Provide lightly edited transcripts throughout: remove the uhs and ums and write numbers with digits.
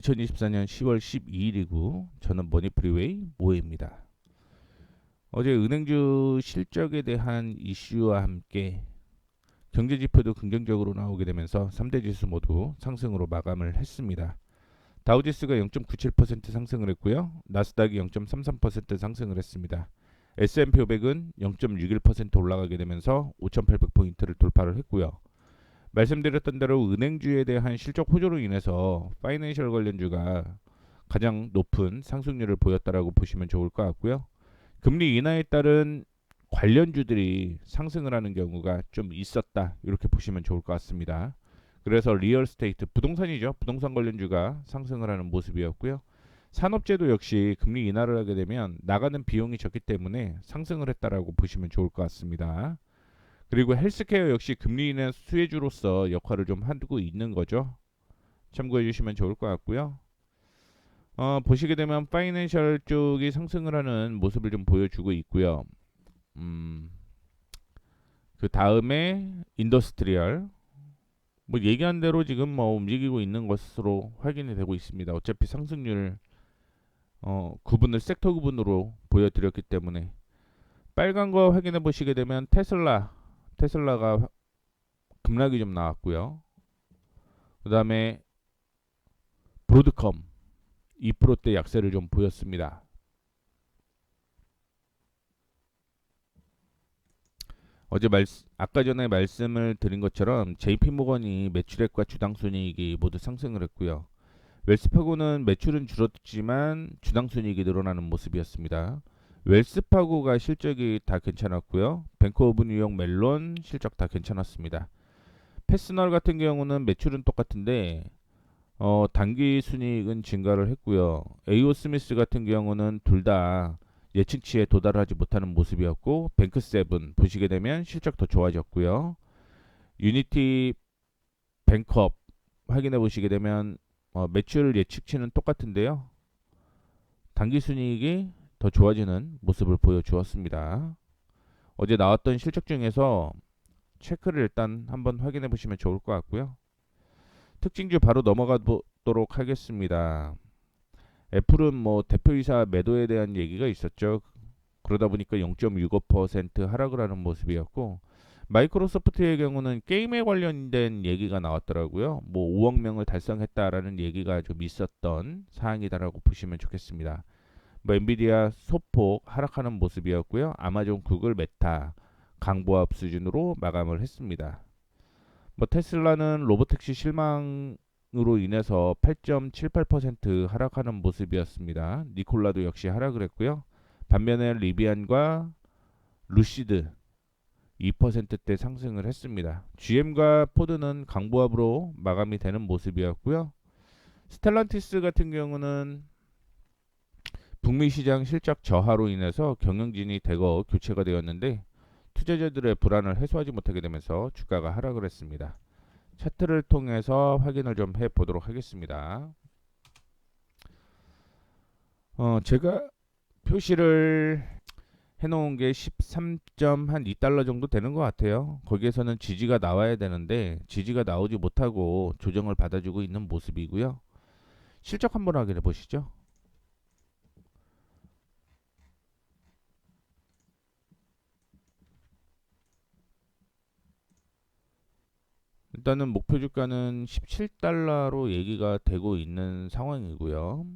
2024년 10월 12일이고 저는 머니프리웨이 모에입니다. 어제 은행주 실적에 대한 이슈와 함께 경제지표도 긍정적으로 나오게 되면서 3대 지수 모두 상승으로 마감을 했습니다. 다우지수가 0.97% 상승을 했고요. 나스닥이 0.33% 상승을 했습니다. S&P 500은 0.61% 올라가게 되면서 5,800포인트를 돌파를 했고요. 말씀드렸던 대로 은행주에 대한 실적 호조로 인해서 파이낸셜 관련주가 가장 높은 상승률을 보였다라고 보시면 좋을 것 같고요. 금리 인하에 따른 관련주들이 상승을 하는 경우가 좀 있었다, 이렇게 보시면 좋을 것 같습니다. 그래서 리얼스테이트, 부동산이죠. 부동산 관련주가 상승을 하는 모습이었고요. 산업재도 역시 금리 인하를 하게 되면 나가는 비용이 적기 때문에 상승을 했다라고 보시면 좋을 것 같습니다. 그리고 헬스케어 역시 금리 인하 수혜주로서 역할을 좀 하고 있는 거죠. 참고해 주시면 좋을 것 같고요. 보시게 되면 파이낸셜 쪽이 상승을 하는 모습을 좀 보여주고 있고요. 그 다음에 인더스트리얼, 뭐 얘기한 대로 지금 뭐 움직이고 있는 것으로 확인이 되고 있습니다. 어차피 상승률 구분을 섹터 구분으로 보여드렸기 때문에 빨간 거 확인해 보시게 되면 테슬라가 급락이 좀 나왔고요. 그 다음에 브로드컴 2%대 약세를 좀 보였습니다. 아까 전에 말씀을 드린 것처럼 JP모건이 매출액과 주당순이익이 모두 상승을 했고요. 웰스파고는 매출은 줄었지만 주당순이익이 늘어나는 모습이었습니다. 웰스파고가 실적이 다 괜찮았고요. 뱅크 오브 뉴욕 멜론 실적 다 괜찮았습니다. 패스널 같은 경우는 매출은 똑같은데 단기 순이익은 증가를 했고요. 에이오 스미스 같은 경우는 둘 다 예측치에 도달하지 못하는 모습이었고, 뱅크 세븐 보시게 되면 실적 더 좋아졌고요. 유니티 뱅크업 확인해 보시게 되면 매출 예측치는 똑같은데요. 단기 순이익이 더 좋아지는 모습을 보여주었습니다. 어제 나왔던 실적 중에서 체크를 일단 한번 확인해 보시면 좋을 것 같고요. 특징주 바로 넘어가 보도록 하겠습니다. 애플은 뭐 대표이사 매도에 대한 얘기가 있었죠. 그러다 보니까 0.65% 하락을 하는 모습이었고, 마이크로소프트의 경우는 게임에 관련된 얘기가 나왔더라고요. 뭐 5억 명을 달성했다라는 얘기가 좀 있었던 사항이다라고 보시면 좋겠습니다. 뭐 엔비디아 소폭 하락하는 모습이었고요. 아마존, 구글, 메타 강보합 수준으로 마감을 했습니다. 뭐 테슬라는 로보택시 실망으로 인해서 8.78% 하락하는 모습이었습니다. 니콜라도 역시 하락을 했고요. 반면에 리비안과 루시드 2%대 상승을 했습니다. GM과 포드는 강보합으로 마감이 되는 모습이었고요. 스텔란티스 같은 경우는 북미 시장 실적 저하로 인해서 경영진이 대거 교체가 되었는데 투자자들의 불안을 해소하지 못하게 되면서 주가가 하락을 했습니다. 차트를 통해서 확인을 좀 해보도록 하겠습니다. 제가 표시를 해놓은 게 13.2달러 정도 되는 것 같아요. 거기에서는 지지가 나와야 되는데 지지가 나오지 못하고 조정을 받아주고 있는 모습이고요. 실적 한번 확인해 보시죠. 일단은 목표 주가는 17달러로 얘기가 되고 있는 상황이고요.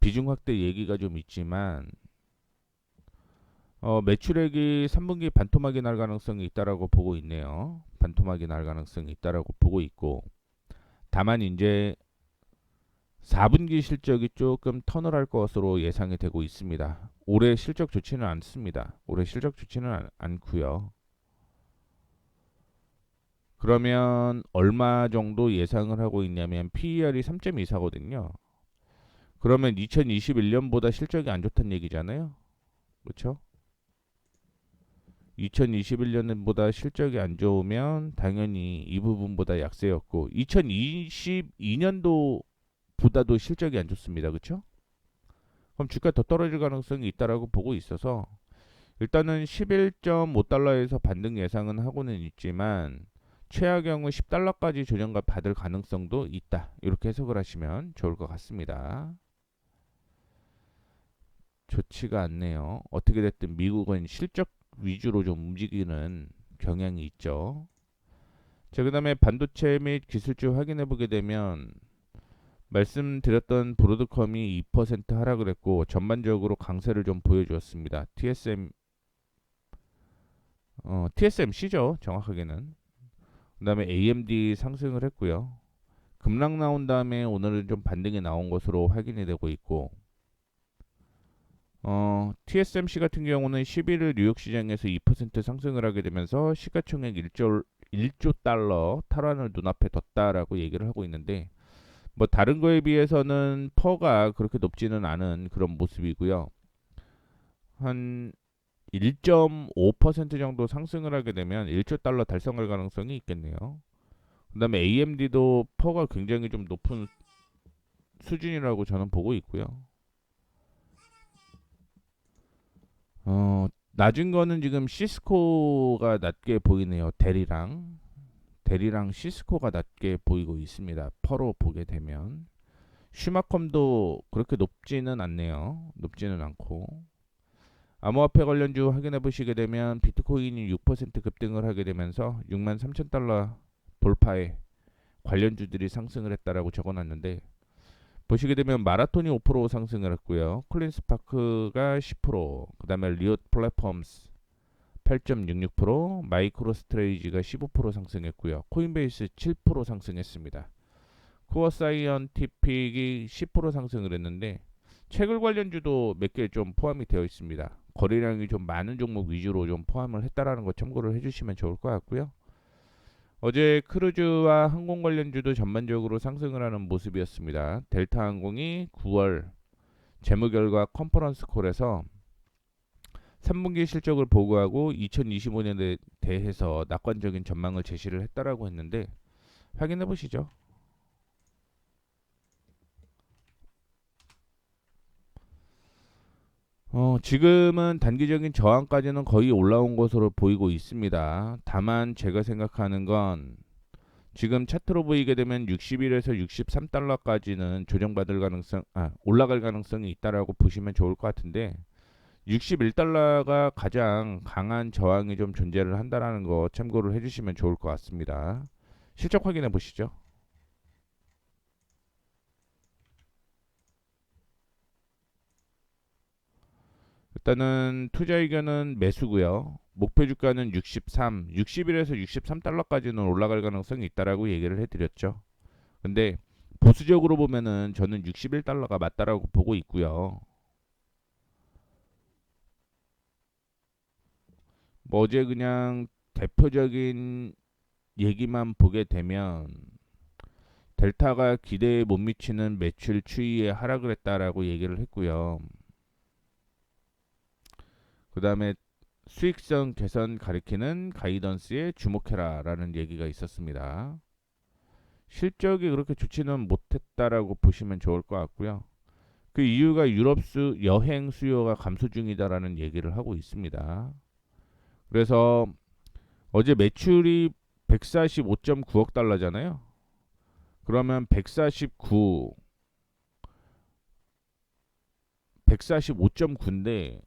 비중 확대 얘기가 좀 있지만 매출액이 3분기 반토막이 날 가능성이 있다라고 보고 있네요. 반토막이 날 가능성이 있다라고 보고 있고, 다만 이제 4분기 실적이 조금 턴을 할 것으로 예상이 되고 있습니다. 올해 실적 좋지는 않습니다. 올해 실적 좋지는 않고요. 그러면 얼마 정도 예상을 하고 있냐면 PER이 3.24거든요. 그러면 2021년보다 실적이 안 좋다는 얘기잖아요. 그렇죠? 2021년보다 실적이 안 좋으면 당연히 이 부분보다 약세였고, 2022년도보다도 실적이 안 좋습니다. 그렇죠? 그럼 주가 더 떨어질 가능성이 있다라고 보고 있어서 일단은 11.5달러에서 반등 예상은 하고는 있지만 최하 경우 10달러까지 조정가 받을 가능성도 있다. 이렇게 해석을 하시면 좋을 것 같습니다. 좋지가 않네요. 어떻게 됐든 미국은 실적 위주로 좀 움직이는 경향이 있죠. 자, 그 다음에 반도체 및 기술주 확인해 보게 되면 말씀드렸던 브로드컴이 2% 하락을 했고 전반적으로 강세를 좀 보여주었습니다. TSMC죠. 정확하게는. 그 다음에 AMD 상승을 했고요. 급락 나온 다음에 오늘은 좀 반등이 나온 것으로 확인이 되고 있고 TSMC 같은 경우는 11일 뉴욕 시장에서 2% 상승을 하게 되면서 시가총액 1조 달러 탈환을 눈앞에 뒀다라고 얘기를 하고 있는데 뭐 다른 거에 비해서는 퍼가 그렇게 높지는 않은 그런 모습이고요. 한 1.5% 정도 상승을 하게 되면 1조 달러 달성할 가능성이 있겠네요. 그다음에 AMD도 퍼가 굉장히 좀 높은 수준이라고 저는 보고 있고요. 낮은 거는 지금 시스코가 낮게 보이네요. 대리랑 시스코가 낮게 보이고 있습니다. 퍼로 보게 되면 슈마컴도 그렇게 높지는 않네요. 높지는 않고 암호화폐 관련주 확인해 보시게 되면 비트코인이 6% 급등을 하게 되면서 63,000달러 돌파에 관련주들이 상승을 했다라고 적어놨는데 보시게 되면 마라톤이 5% 상승을 했고요. 클린스파크가 10%, 그다음에 리엇 플랫폼스 8.66%, 마이크로 스트레이지가 15% 상승했고요. 코인베이스 7% 상승했습니다. 코어 사이언티픽이 10% 상승을 했는데 채굴 관련주도 몇 개 좀 포함이 되어 있습니다. 거래량이 좀 많은 종목 위주로 좀 포함을 했다라는 거 참고를 해주시면 좋을 것 같고요. 어제 크루즈와 항공 관련주도 전반적으로 상승을 하는 모습이었습니다. 델타항공이 9월 재무결과 컨퍼런스 콜에서 3분기 실적을 보고하고 2025년에 대해서 낙관적인 전망을 제시를 했다라고 했는데 확인해 보시죠. 지금은 단기적인 저항까지는 거의 올라온 것으로 보이고 있습니다. 다만 제가 생각하는 건 지금 차트로 보이게 되면 60일에서 63달러까지는 조정받을 가능성, 올라갈 가능성이 있다라고 보시면 좋을 것 같은데 61달러가 가장 강한 저항이 좀 존재를 한다라는 거 참고를 해주시면 좋을 것 같습니다. 실적 확인해 보시죠. 일단은 투자 의견은 매수고요. 목표 주가는 60일에서 63달러까지는 올라갈 가능성이 있다라고 얘기를 해드렸죠. 근데 보수적으로 보면은 저는 61달러가 맞다라고 보고 있고요. 뭐 어제 그냥 대표적인 얘기만 보게 되면 델타가 기대에 못 미치는 매출 추이에 하락을 했다라고 얘기를 했고요. 그 다음에 수익성 개선 가리키는 가이던스에 주목해라라는 얘기가 있었습니다. 실적이 그렇게 좋지는 못했다라고 보시면 좋을 것 같고요. 그 이유가 여행 수요가 감소 중이다라는 얘기를 하고 있습니다. 그래서 어제 매출이 145.9억 달러잖아요. 그러면 145.9인데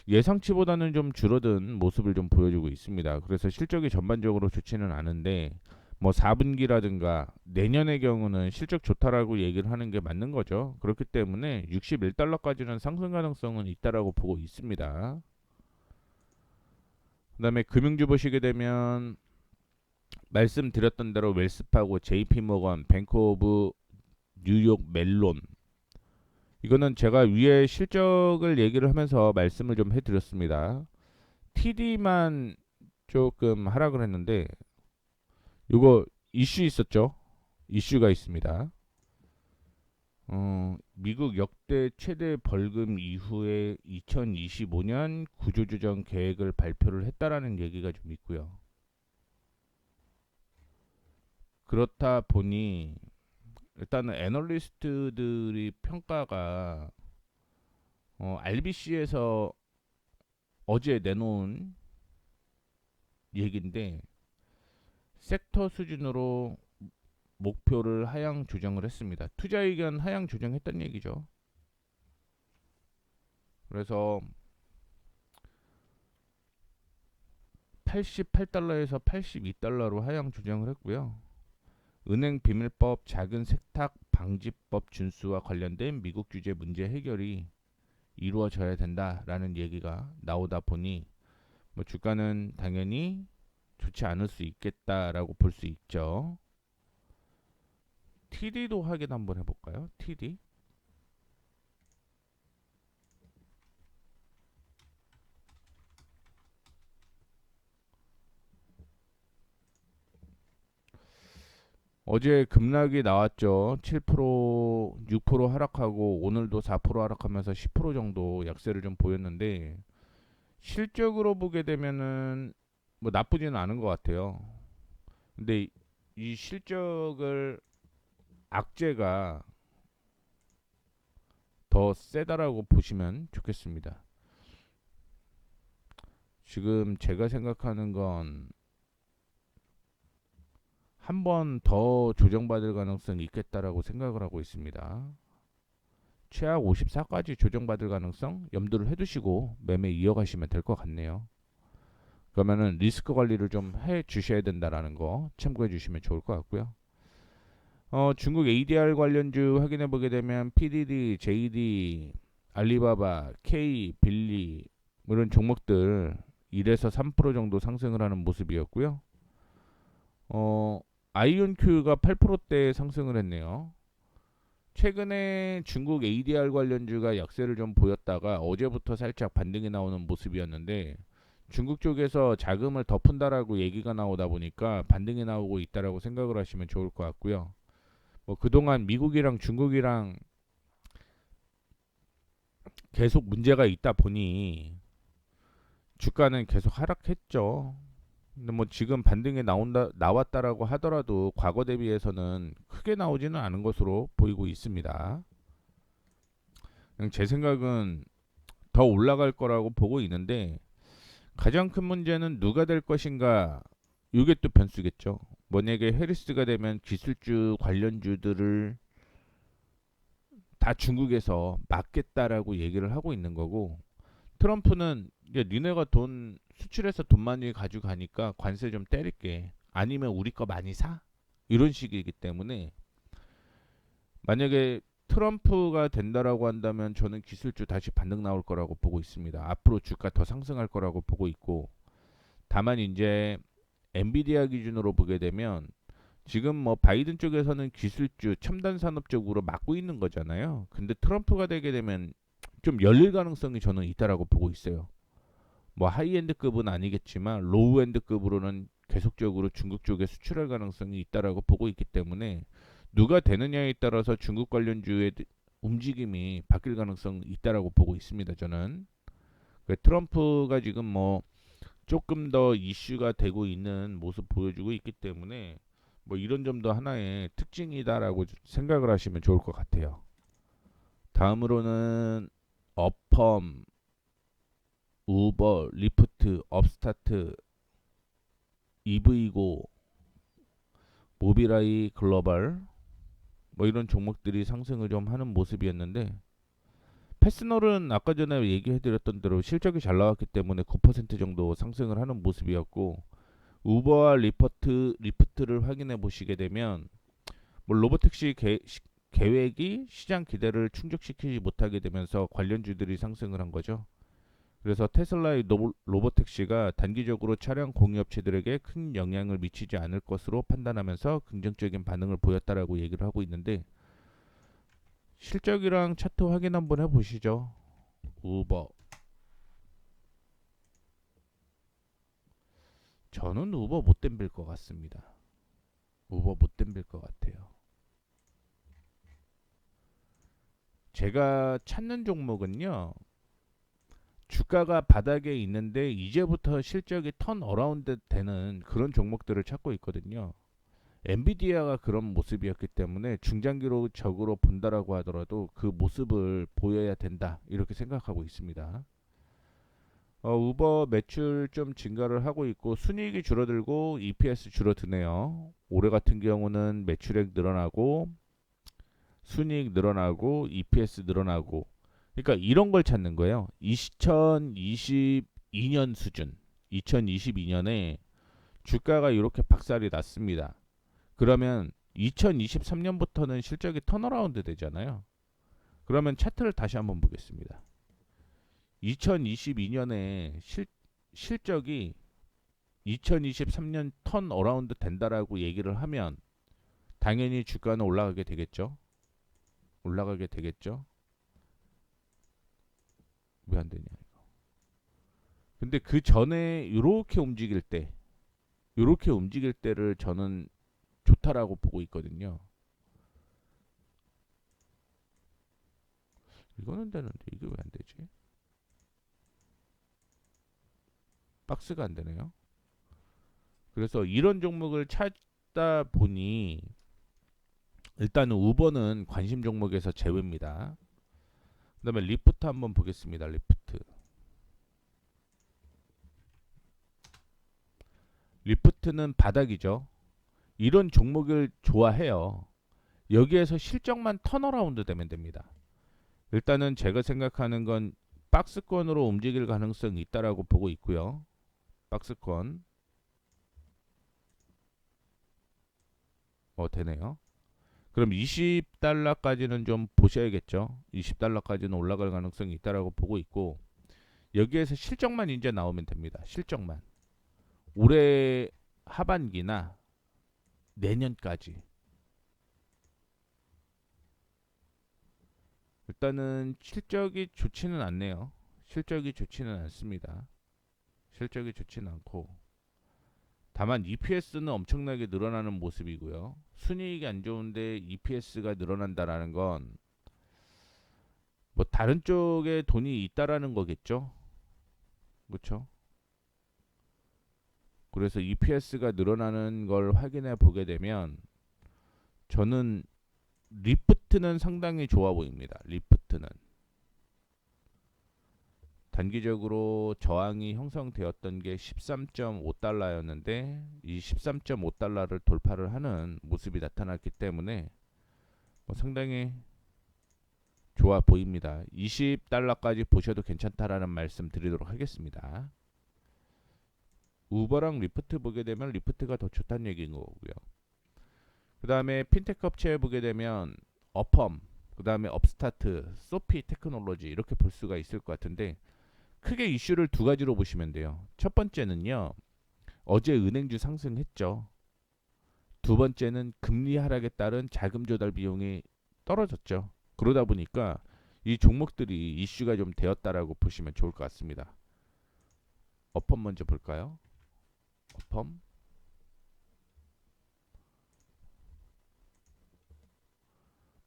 예상치보다는 좀 줄어든 모습을 좀 보여주고 있습니다. 그래서 실적이 전반적으로 좋지는 않은데 뭐 4분기라든가 내년의 경우는 실적 좋다라고 얘기를 하는 게 맞는 거죠. 그렇기 때문에 61달러까지는 상승 가능성은 있다라고 보고 있습니다. 그다음에 금융주 보시게 되면 말씀드렸던 대로 웰스파고, JP모건, 뱅크 오브 뉴욕 멜론 이거는 제가 위에 실적을 얘기를 하면서 말씀을 좀 해드렸습니다. TD만 조금 하락을 했는데 이거 이슈 있었죠? 이슈가 있습니다. 미국 역대 최대 벌금 이후에 2025년 구조조정 계획을 발표를 했다라는 얘기가 좀 있고요. 그렇다 보니 일단은 애널리스트들이 평가가 RBC에서 어제 내놓은 얘기인데 섹터 수준으로 목표를 하향 조정을 했습니다. 투자 의견 하향 조정했던 얘기죠. 그래서 88달러에서 82달러로 하향 조정을 했고요. 은행 비밀법 작은 세탁 방지법 준수와 관련된 미국 규제 문제 해결이 이루어져야 된다라는 얘기가 나오다 보니 뭐 주가는 당연히 좋지 않을 수 있겠다라고 볼 수 있죠. TD도 확인 한번 해볼까요? TD. 어제 급락이 나왔죠. 7%, 6% 하락하고 오늘도 4% 하락하면서 10% 정도 약세를 좀 보였는데 실적으로 보게 되면은 뭐 나쁘지는 않은 것 같아요. 근데 이 실적을 악재가 더 세다라고 보시면 좋겠습니다. 지금 제가 생각하는 건 한 번 더 조정받을 가능성이 있겠다라고 생각을 하고 있습니다. 최악 54까지 조정받을 가능성 염두를 해두시고 매매 이어가시면 될 것 같네요. 그러면은 리스크 관리를 좀 해 주셔야 된다라는 거 참고해 주시면 좋을 것 같고요. 중국 ADR 관련주 확인해 보게 되면 PDD, JD, 알리바바, K, 빌리 뭐 이런 종목들 1에서 3% 정도 상승을 하는 모습이었고요. 아이온큐가 8%대 상승을 했네요. 최근에 중국 ADR 관련주가 약세를 좀 보였다가 어제부터 살짝 반등이 나오는 모습이었는데 중국 쪽에서 자금을 더 푼다라고 얘기가 나오다 보니까 반등이 나오고 있다라고 생각을 하시면 좋을 것 같고요. 뭐 그동안 미국이랑 중국이랑 계속 문제가 있다 보니 주가는 계속 하락했죠. 근데 뭐 지금 반등이 나왔다라고 하더라도 과거 대비해서는 크게 나오지는 않은 것으로 보이고 있습니다. 그냥 제 생각은 더 올라갈 거라고 보고 있는데 가장 큰 문제는 누가 될 것인가 이게 또 변수겠죠. 만약에 해리스가 되면 기술주 관련주들을 다 중국에서 막겠다라고 얘기를 하고 있는 거고 트럼프는 이제 니네가 돈 수출해서 돈 많이 가져가니까 관세 좀 때릴게 아니면 우리 거 많이 사 이런 식이기 때문에 만약에 트럼프가 된다라고 한다면 저는 기술주 다시 반등 나올 거라고 보고 있습니다. 앞으로 주가 더 상승할 거라고 보고 있고 다만 이제 엔비디아 기준으로 보게 되면 지금 뭐 바이든 쪽에서는 기술주 첨단 산업 쪽으로 막고 있는 거잖아요. 근데 트럼프가 되게 되면 좀 열릴 가능성이 저는 있다라고 보고 있어요. 뭐 하이엔드급은 아니겠지만 로우엔드급으로는 계속적으로 중국 쪽에 수출할 가능성이 있다라고 보고 있기 때문에 누가 되느냐에 따라서 중국 관련주의 움직임이 바뀔 가능성이 있다라고 보고 있습니다. 저는 트럼프가 지금 뭐 조금 더 이슈가 되고 있는 모습 보여주고 있기 때문에 뭐 이런 점도 하나의 특징이다라고 생각을 하시면 좋을 것 같아요. 다음으로는 어펌, 우버, 리프트, 업스타트, 이브이고, 모비라이 글로벌 뭐 이런 종목들이 상승을 좀 하는 모습이었는데 패스널은 아까 전에 얘기해드렸던 대로 실적이 잘 나왔기 때문에 9% 정도 상승을 하는 모습이었고 우버와 리프트를 확인해 보시게 되면 뭐 로보택시 계획이 시장 기대를 충족시키지 못하게 되면서 관련주들이 상승을 한 거죠. 그래서 테슬라의 로보택시가 단기적으로 차량 공유업체들에게 큰 영향을 미치지 않을 것으로 판단하면서 긍정적인 반응을 보였다라고 얘기를 하고 있는데 실적이랑 차트 확인 한번 해보시죠. 우버. 저는 우버 못 덤빌 것 같습니다. 우버 못 덤빌 것 같아요. 제가 찾는 종목은요. 주가가 바닥에 있는데 이제부터 실적이 턴 어라운드 되는 그런 종목들을 찾고 있거든요. 엔비디아가 그런 모습이었기 때문에 중장기적으로 본다라고 하더라도 그 모습을 보여야 된다 이렇게 생각하고 있습니다. 우버 매출 좀 증가를 하고 있고 순이익이 줄어들고 EPS 줄어드네요. 올해 같은 경우는 매출액 늘어나고 순이익 늘어나고 EPS 늘어나고 그러니까 이런 걸 찾는 거예요. 2022년 수준 2022년에 주가가 이렇게 박살이 났습니다. 그러면 2023년부터는 실적이 턴어라운드 되잖아요. 그러면 차트를 다시 한번 보겠습니다. 2022년에 실적이 2023년 턴어라운드 된다라고 얘기를 하면 당연히 주가는 올라가게 되겠죠. 올라가게 되겠죠. 왜 안 되냐 이거. 근데 그 전에 이렇게 움직일 때를 저는 좋다라고 보고 있거든요. 이거는 되는데 이게 왜 안 되지? 박스가 안 되네요. 그래서 이런 종목을 찾다 보니 일단은 우버는 관심 종목에서 제외입니다. 그다음에 리프트 한번 보겠습니다. 리프트는 바닥이죠. 이런 종목을 좋아해요. 여기에서 실적만 턴어라운드 되면 됩니다. 일단은 제가 생각하는 건 박스권으로 움직일 가능성이 있다라고 보고 있고요. 박스권 되네요. 그럼 20달러까지는 좀 보셔야겠죠. 20달러까지는 올라갈 가능성이 있다라고 보고 있고 여기에서 실적만 이제 나오면 됩니다. 실적만 올해 하반기나 내년까지 일단은 실적이 좋지는 않네요. 실적이 좋지는 않습니다. 실적이 좋지는 않고 다만 EPS는 엄청나게 늘어나는 모습이고요. 순이익이 안 좋은데 EPS가 늘어난다라는 건 뭐 다른 쪽에 돈이 있다라는 거겠죠. 그렇죠? 그래서 EPS가 늘어나는 걸 확인해 보게 되면 저는 리프트는 상당히 좋아 보입니다. 리프트는 단기적으로 저항이 형성되었던 게 13.5달러였는데 이 13.5달러를 돌파를 하는 모습이 나타났기 때문에 뭐 상당히 좋아 보입니다. 20달러까지 보셔도 괜찮다라는 말씀 드리도록 하겠습니다. 우버랑 리프트 보게 되면 리프트가 더 좋다는 얘기인 거고요. 그 다음에 핀테크 업체에 보게 되면 어펌, 그 다음에 업스타트, 소피 테크놀로지 이렇게 볼 수가 있을 것 같은데 크게 이슈를 두 가지로 보시면 돼요. 첫 번째는요. 어제 은행주 상승했죠. 두 번째는 금리 하락에 따른 자금 조달 비용이 떨어졌죠. 그러다 보니까 이 종목들이 이슈가 좀 되었다라고 보시면 좋을 것 같습니다. 어펌 먼저 볼까요? 어펌.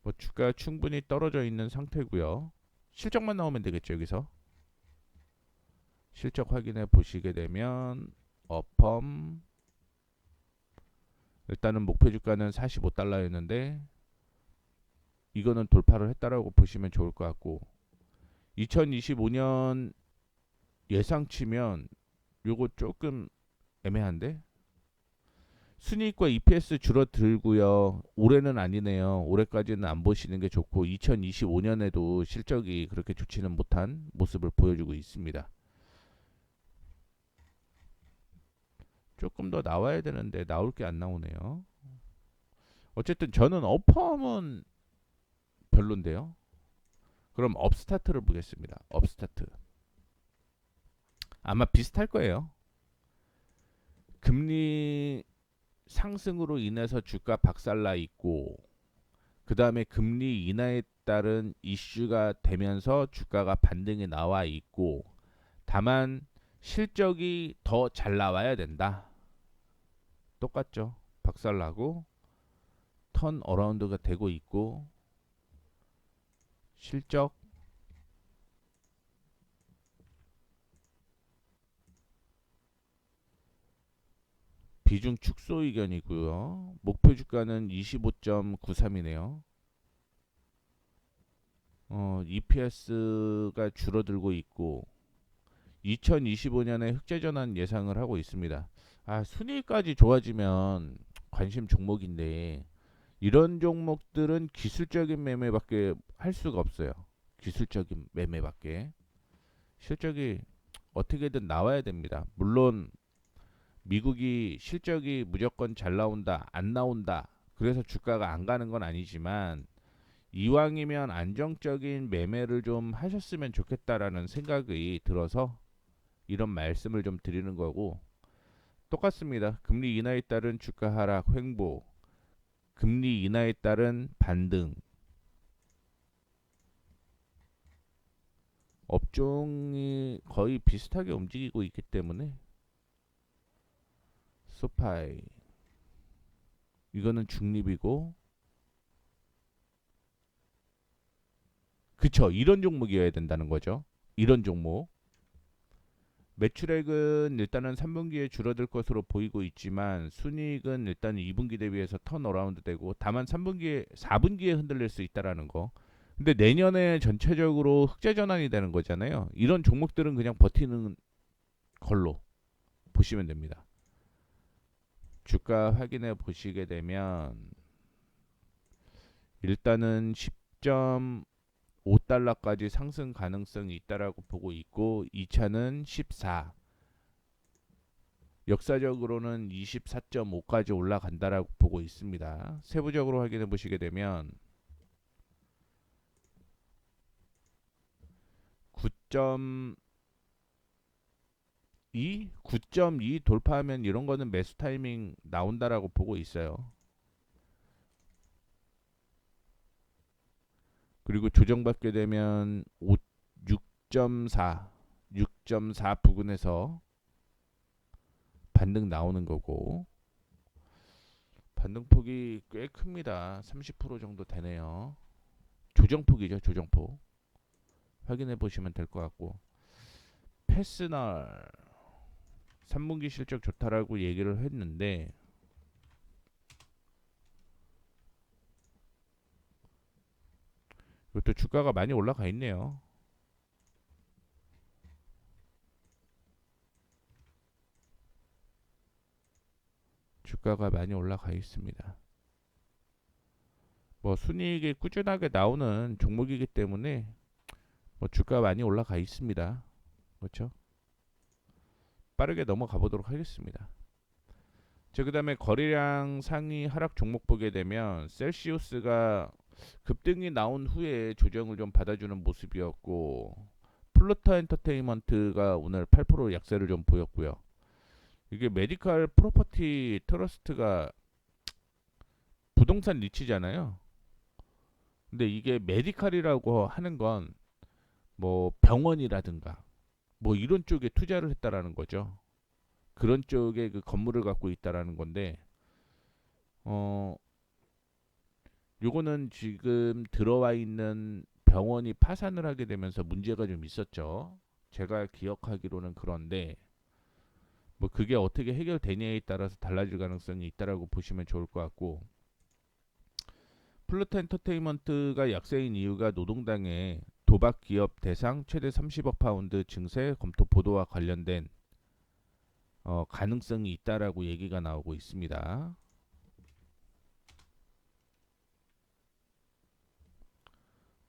뭐 주가 충분히 떨어져 있는 상태고요. 실적만 나오면 되겠죠, 여기서. 실적 확인해 보시게 되면 어펌 일단은 목표 주가는 45달러였는데 이거는 돌파를 했다라고 보시면 좋을 것 같고 2025년 예상치면 요거 조금 애매한데 순이익과 EPS 줄어들고요. 올해는 아니네요. 올해까지는 안 보시는 게 좋고 2025년에도 실적이 그렇게 좋지는 못한 모습을 보여주고 있습니다. 조금 더 나와야 되는데 나올 게 안 나오네요. 어쨌든 저는 어펌은 별론데요. 그럼 업스타트를 보겠습니다. 업스타트. 아마 비슷할 거예요. 금리 상승으로 인해서 주가 박살나 있고 그 다음에 금리 인하에 따른 이슈가 되면서 주가가 반등이 나와 있고 다만 실적이 더 잘 나와야 된다. 똑같죠. 박살나고 턴 어라운드가 되고 있고 실적 비중 축소 의견이고요. 목표 주가는 25.93이네요. EPS가 줄어들고 있고 2025년에 흑자 전환 예상을 하고 있습니다. 순위까지 좋아지면 관심 종목인데 이런 종목들은 기술적인 매매밖에 할 수가 없어요. 기술적인 매매밖에. 실적이 어떻게든 나와야 됩니다. 물론 미국이 실적이 무조건 잘 나온다, 안 나온다. 그래서 주가가 안 가는 건 아니지만 이왕이면 안정적인 매매를 좀 하셨으면 좋겠다라는 생각이 들어서 이런 말씀을 좀 드리는 거고, 똑같습니다. 금리 인하에 따른 주가 하락 횡보, 금리 인하에 따른 반등, 업종이 거의 비슷하게 움직이고 있기 때문에 소파이 이거는 중립이고, 그쵸, 이런 종목이어야 된다는 거죠. 이런 종목 매출액은 일단은 3분기에 줄어들 것으로 보이고 있지만 순이익은 일단 2분기 대비해서 턴어라운드 되고, 다만 3분기에 4분기에 흔들릴 수 있다라는 거. 근데 내년에 전체적으로 흑자 전환이 되는 거잖아요. 이런 종목들은 그냥 버티는 걸로 보시면 됩니다. 주가 확인해 보시게 되면 일단은 10.5달러까지 상승 가능성이 있다라고 보고 있고, 2차는 14, 역사적으로는 24.5까지 올라간다라고 보고 있습니다. 세부적으로 확인해 보시게 되면 9.2, 9.2 돌파하면 이런 거는 매수 타이밍 나온다라고 보고 있어요. 그리고 조정받게 되면 6.4, 6.4 부근에서 반등 나오는 거고, 반등폭이 꽤 큽니다. 30% 정도 되네요. 조정폭이죠, 조정폭. 확인해 보시면 될 것 같고, 패스널 3분기 실적 좋다라고 얘기를 했는데 이것도 주가가 많이 올라가 있네요. 주가가 많이 올라가 있습니다. 뭐 순이익이 꾸준하게 나오는 종목이기 때문에 뭐 주가 많이 올라가 있습니다. 그렇죠? 빠르게 넘어가 보도록 하겠습니다. 그 다음에 거래량 상위 하락 종목 보게 되면 셀시우스가 급등이 나온 후에 조정을 좀 받아주는 모습이었고, 플루터 엔터테인먼트가 오늘 8% 약세를 좀 보였고요. 이게 메디컬 프로퍼티 트러스트가 부동산 리치잖아요. 근데 이게 메디컬이라고 하는 건 뭐 병원이라든가 뭐 이런 쪽에 투자를 했다라는 거죠. 그런 쪽에 그 건물을 갖고 있다라는 건데, 어 요거는 지금 들어와 있는 병원이 파산을 하게 되면서 문제가 좀 있었죠. 제가 기억하기로는. 그런데 뭐 그게 어떻게 해결되냐에 따라서 달라질 가능성이 있다라고 보시면 좋을 것 같고, 플루토 엔터테인먼트가 약세인 이유가 노동당의 도박 기업 대상 최대 30억 파운드 증세 검토 보도와 관련된 가능성이 있다라고 얘기가 나오고 있습니다.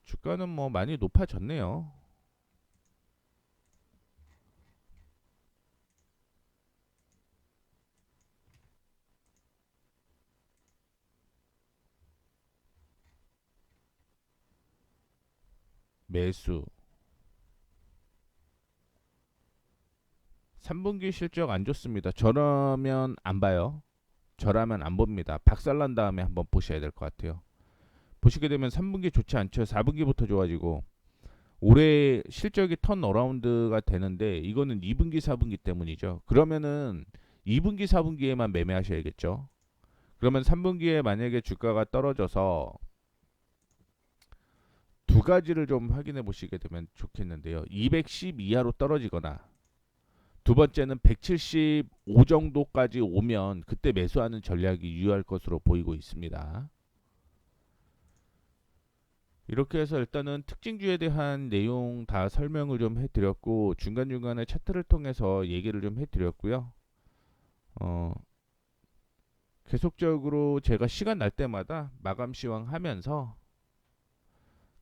주가는 뭐 많이 높아졌네요. 매수 3분기 실적 안 좋습니다. 저라면 안 봐요. 저라면 안 봅니다. 박살난 다음에 한번 보셔야 될 것 같아요. 보시게 되면 3분기 좋지 않죠. 4분기부터 좋아지고 올해 실적이 턴 어라운드가 되는데 이거는 2분기 4분기 때문이죠. 그러면은 2분기 4분기에만 매매하셔야겠죠. 그러면 3분기에 만약에 주가가 떨어져서 두 가지를 좀 확인해 보시게 되면 좋겠는데요. 210 이하로 떨어지거나, 두 번째는 175 정도까지 오면 그때 매수하는 전략이 유효할 것으로 보이고 있습니다. 이렇게 해서 일단은 특징주에 대한 내용 다 설명을 좀 해드렸고 중간중간에 차트를 통해서 얘기를 좀 해드렸고요. 어, 계속적으로 제가 시간 날 때마다 마감 시황 하면서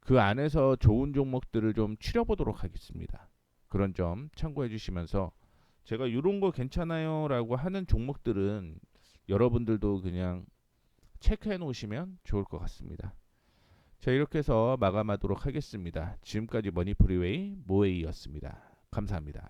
그 안에서 좋은 종목들을 좀 추려보도록 하겠습니다. 그런 점 참고해 주시면서 제가 이런 거 괜찮아요 라고 하는 종목들은 여러분들도 그냥 체크해 놓으시면 좋을 것 같습니다. 자, 이렇게 해서 마감하도록 하겠습니다. 지금까지 머니프리웨이 모에이였습니다. 감사합니다.